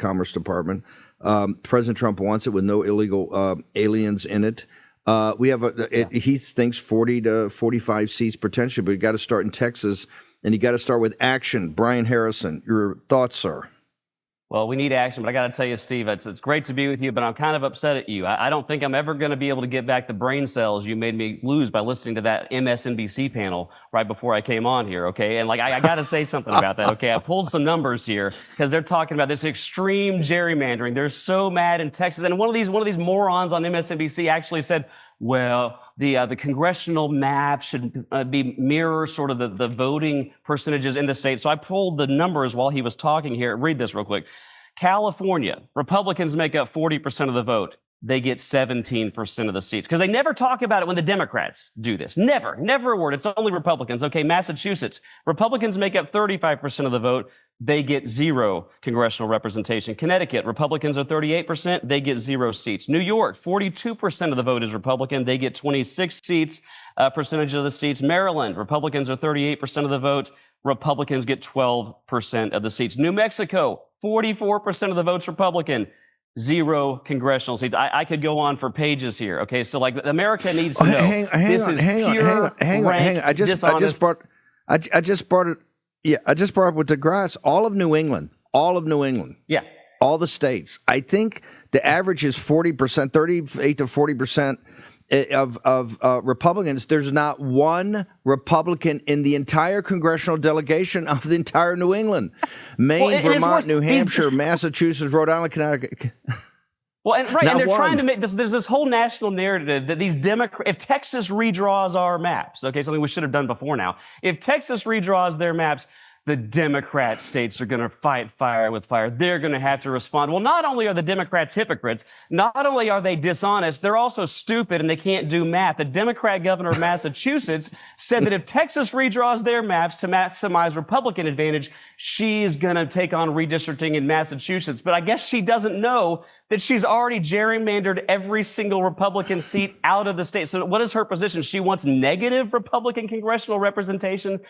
Commerce Department. President Trump wants it with no illegal aliens in it. We have he thinks 40 to 45 seats potentially, but you got to start in Texas, and you got to start with action. Brian Harrison, your thoughts, sir? Well, we need action, but I got to tell you, Steve, it's great to be with you, but I'm kind of upset at you. I don't think I'm ever going to be able to get back the brain cells you made me lose by listening to that MSNBC panel right before I came on here, okay? And like, I got to say something about that, okay? I pulled some numbers here because they're talking about this extreme gerrymandering. They're so mad in Texas, and one of these morons on MSNBC actually said, well, the congressional map should be mirror sort of the voting percentages in the state. So I pulled the numbers while he was talking here. Read this real quick. California, Republicans make up 40% of the vote. They get 17% of the seats because they never talk about it when the Democrats do this. Never a word. It's only Republicans. Okay, Massachusetts, Republicans make up 35% of the vote. They get 0 congressional representation. Connecticut, Republicans are 38%. They get 0 seats. New York, 42% of the vote is Republican. They get 26 seats, percentage of the seats. Maryland, Republicans are 38% of the vote. Republicans get 12% of the seats. New Mexico, 44% of the vote's Republican. 0 congressional seats. I could go on for pages here. Okay, so like America needs to know. Hang on. I just brought it. Yeah, I just brought up with DeGrasse, all of New England. Yeah. All the states. I think the average is 40%, 38 to 40% of Republicans. There's not one Republican in the entire congressional delegation of the entire New England. Maine, Vermont, New Hampshire, Massachusetts, Rhode Island, Connecticut. Well, and they're trying to make this. There's this whole national narrative that these Democrats, if Texas redraws our maps, okay, something we should have done before now. If Texas redraws their maps, the Democrat states are going to fight fire with fire. They're going to have to respond. Well, not only are the Democrats hypocrites, not only are they dishonest, they're also stupid and they can't do math. The Democrat governor of Massachusetts said that if Texas redraws their maps to maximize Republican advantage, she's going to take on redistricting in Massachusetts. But I guess she doesn't know that she's already gerrymandered every single Republican seat out of the state. So what is her position? She wants negative Republican congressional representation?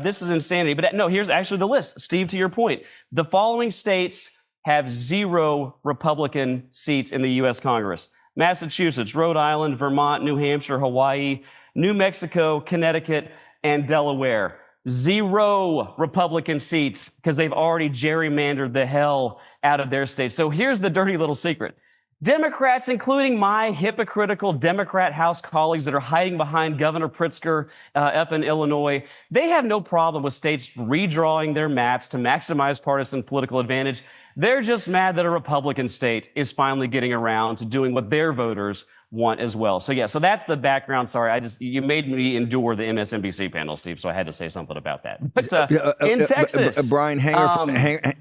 This is insanity. But no, here's actually the list. Steve, to your point, the following states have 0 Republican seats in the U.S. Congress: Massachusetts, Rhode Island, Vermont, New Hampshire, Hawaii, New Mexico, Connecticut, and Delaware. 0 Republican seats because they've already gerrymandered the hell out of their states. So here's the dirty little secret. Democrats, including my hypocritical Democrat House colleagues that are hiding behind Governor Pritzker up in Illinois, they have no problem with states redrawing their maps to maximize partisan political advantage. They're just mad that a Republican state is finally getting around to doing what their voters want as well. So yeah, so that's the background. Sorry, you made me endure the MSNBC panel, Steve, so I had to say something about that. But in Texas, Brian, hang on 1 second.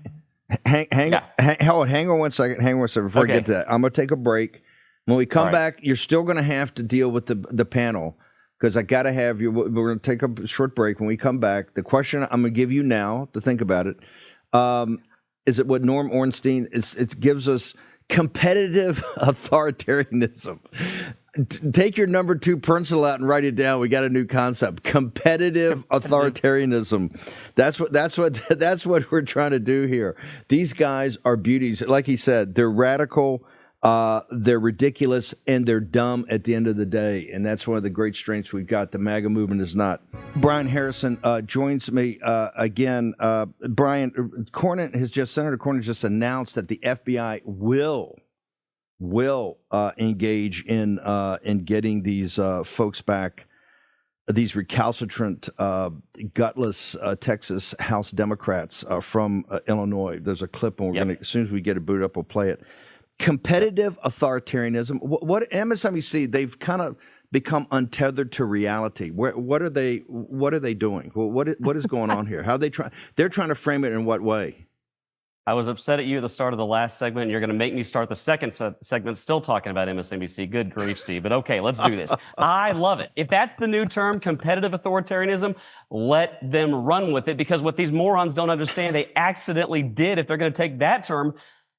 Hang on 1 second before I get to that. I'm going to take a break. When we come back, you're still going to have to deal with the panel because I got to have you. We're going to take a short break. When we come back, the question I'm going to give you now to think about it is it what Norm Ornstein is? It gives us competitive authoritarianism. Take your number 2 pencil out and write it down. We got a new concept: competitive authoritarianism. That's what we're trying to do here. These guys are beauties. Like he said, they're radical, they're ridiculous, and they're dumb at the end of the day. And that's one of the great strengths we've got. The MAGA movement is not. Brian Harrison joins me again. Brian, Senator Cornyn has just announced that the FBI will engage in getting these folks back, these recalcitrant, gutless Texas House Democrats from Illinois. There's a clip, and we're going to, as soon as we get it booted up, we'll play it. Competitive authoritarianism. What MSNBC? They've kind of become untethered to reality. What are they doing? What is going on here? How they try? They're trying to frame it in what way? I was upset at you at the start of the last segment, and you're going to make me start the second segment still talking about MSNBC. Good grief, Steve. But okay, let's do this. I love it. If that's the new term, competitive authoritarianism, let them run with it, because what these morons don't understand, they accidentally did, if they're going to take that term,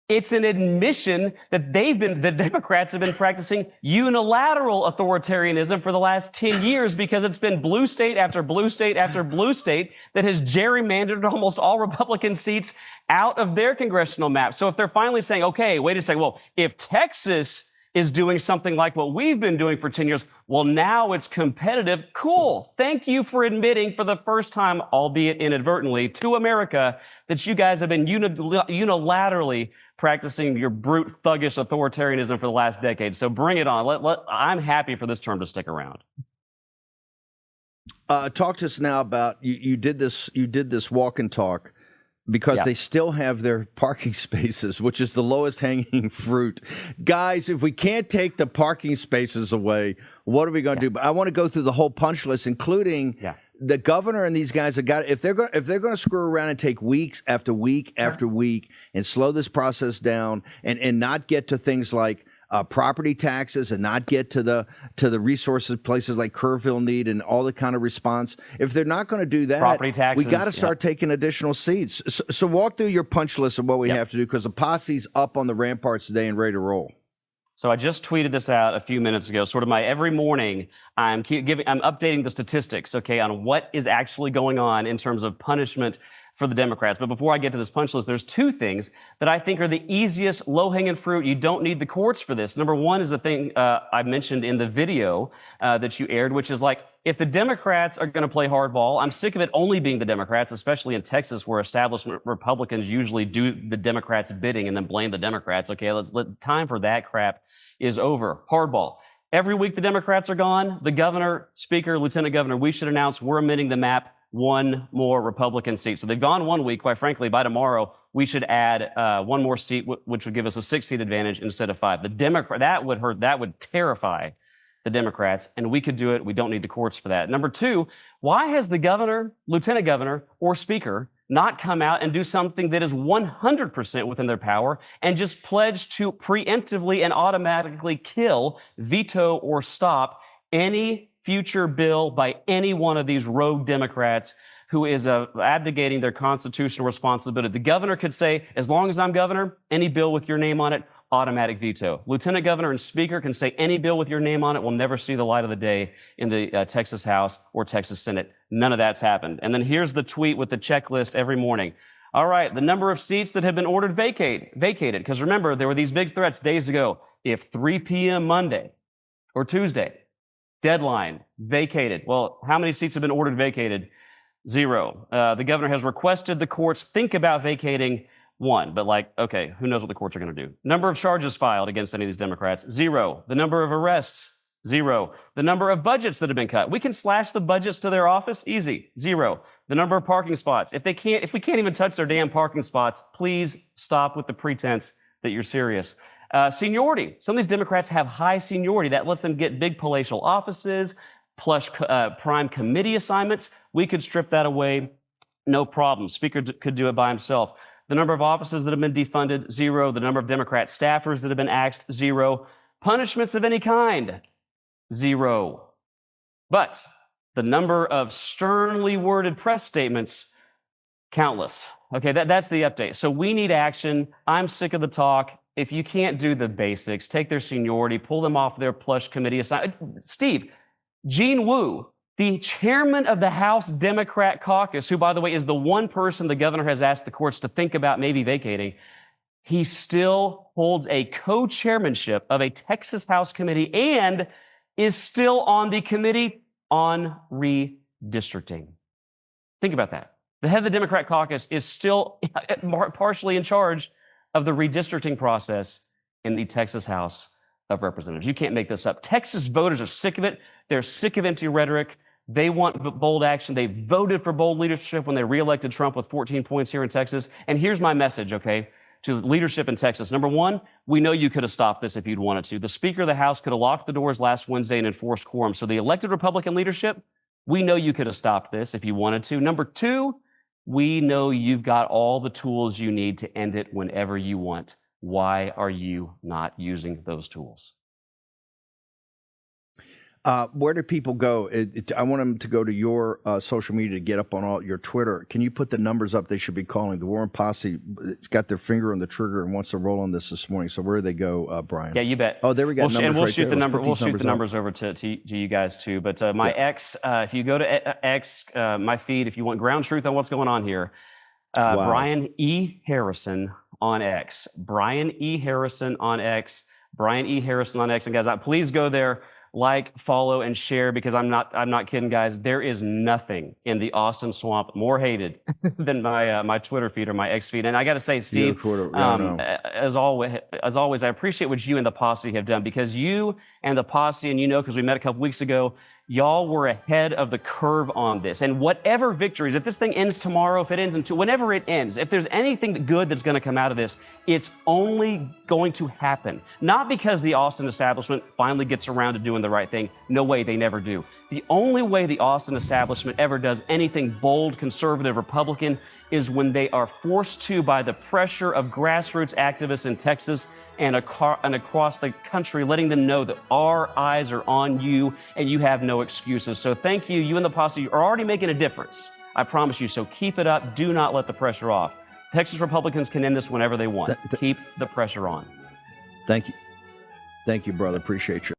It's an admission that the Democrats have been practicing unilateral authoritarianism for the last 10 years because it's been blue state after blue state after blue state that has gerrymandered almost all Republican seats out of their congressional map. So if they're finally saying, okay, wait a second, well, if Texas is doing something like what we've been doing for 10 years, well, now it's competitive. Cool. Thank you for admitting for the first time, albeit inadvertently, to America that you guys have been unilaterally practicing your brute, thuggish authoritarianism for the last decade. So bring it on. I'm happy for this term to stick around. Talk to us now about you did this walk and talk because they still have their parking spaces, which is the lowest hanging fruit. Guys, if we can't take the parking spaces away, what are we going to do? But I want to go through the whole punch list, including the governor and these guys have got, if they're going to screw around and take weeks after week after week and slow this process down and not get to things like property taxes and not get to the resources places like Kerrville need and all the kind of response. If they're not going to do that, property taxes, we got to start taking additional seats. So walk through your punch list of what we have to do, because the posse's up on the ramparts today and ready to roll. So I just tweeted this out a few minutes ago. Sort of my every morning, I'm updating the statistics, okay, on what is actually going on in terms of punishment for the Democrats. But before I get to this punch list, there's two things that I think are the easiest low-hanging fruit. You don't need the courts for this. Number one is the thing I mentioned in the video that you aired, which is like, if the Democrats are going to play hardball, I'm sick of it only being the Democrats, especially in Texas, where establishment Republicans usually do the Democrats' bidding and then blame the Democrats. Okay, time for that crap is over. Hardball. Every week the Democrats are gone. The governor, speaker, lieutenant governor, we should announce we're amending the map. One more Republican seat. So they've gone 1 week. Quite frankly, by tomorrow, we should add one more seat, which would give us a 6-seat advantage instead of 5. That would terrify the Democrats, and we could do it. We don't need the courts for that. Number two, why has the governor, lieutenant governor, or speaker not come out and do something that is 100% within their power and just pledge to preemptively and automatically kill, veto, or stop any future bill by any one of these rogue Democrats who is abdicating their constitutional responsibility? The governor could say, as long as I'm governor, any bill with your name on it, automatic veto. Lieutenant governor and speaker can say any bill with your name on it will never see the light of the day in the Texas House or Texas Senate. None of that's happened. And then here's the tweet with the checklist every morning. All right, the number of seats that have been ordered vacated. Because remember, there were these big threats days ago. If 3 p.m. Monday or Tuesday, deadline, vacated. Well, how many seats have been ordered vacated? 0. The governor has requested the courts think about vacating 1. But okay, who knows what the courts are going to do? Number of charges filed against any of these Democrats? 0. The number of arrests? 0. The number of budgets that have been cut? We can slash the budgets to their office? Easy. 0. The number of parking spots? If we can't even touch their damn parking spots, please stop with the pretense that you're serious. Seniority. Some of these Democrats have high seniority. That lets them get big palatial offices, plush prime committee assignments. We could strip that away, no problem. Speaker could do it by himself. The number of offices that have been defunded, 0. The number of Democrat staffers that have been axed, 0. Punishments of any kind, 0. But the number of sternly worded press statements, countless. Okay, that's the update. So we need action. I'm sick of the talk. If you can't do the basics, take their seniority, pull them off their plush committee assignment. Steve, Gene Wu, the chairman of the House Democrat caucus, who, by the way, is the one person the governor has asked the courts to think about maybe vacating, he still holds a co-chairmanship of a Texas House committee and is still on the committee on redistricting. Think about that. The head of the Democrat caucus is still partially in charge of the redistricting process in the Texas House of Representatives. You can't make this up. Texas voters are sick of it. They're sick of empty rhetoric. They want bold action. They voted for bold leadership when they reelected Trump with 14 points here in Texas. And here's my message, okay, to leadership in Texas. Number one, we know you could have stopped this if you'd wanted to. The Speaker of the House could have locked the doors last Wednesday and enforced quorum. So the elected Republican leadership, we know you could have stopped this if you wanted to. Number two, we know you've got all the tools you need to end it whenever you want. Why are you not using those tools? Where do people go? I want them to go to your social media to get up on all your Twitter. Can you put the numbers up they should be calling? The War Room Posse, it's got their finger on the trigger and wants to roll on this morning. So where do they go, Brian? Yeah, you bet. Oh, there we go. And we'll shoot the number. We'll shoot the numbers over to you guys too. But my X, if you go to X, my feed, if you want ground truth on what's going on here, Brian E. Harrison on X. Brian E. Harrison on X. Brian E. Harrison on X. And guys, please go there. Like, follow, and share, because I'm not kidding, guys. There is nothing in the Austin Swamp more hated than my Twitter feed or my X feed. And I got to say, Steve, as always, I appreciate what you and the posse have done, because you and the posse, and because we met a couple weeks ago, y'all were ahead of the curve on this. And whatever victories, if this thing ends tomorrow, if it ends whenever it ends, if there's anything good that's going to come out of this, it's only going to happen. Not because the Austin establishment finally gets around to doing the right thing. No way, they never do. The only way the Austin establishment ever does anything bold, conservative, Republican is when they are forced to by the pressure of grassroots activists in Texas and across the country, letting them know that our eyes are on you and you have no excuses. So thank you. You and the posse are already making a difference. I promise you. So keep it up. Do not let the pressure off. Texas Republicans can end this whenever they want. Keep the pressure on. Thank you. Thank you, brother. Appreciate you.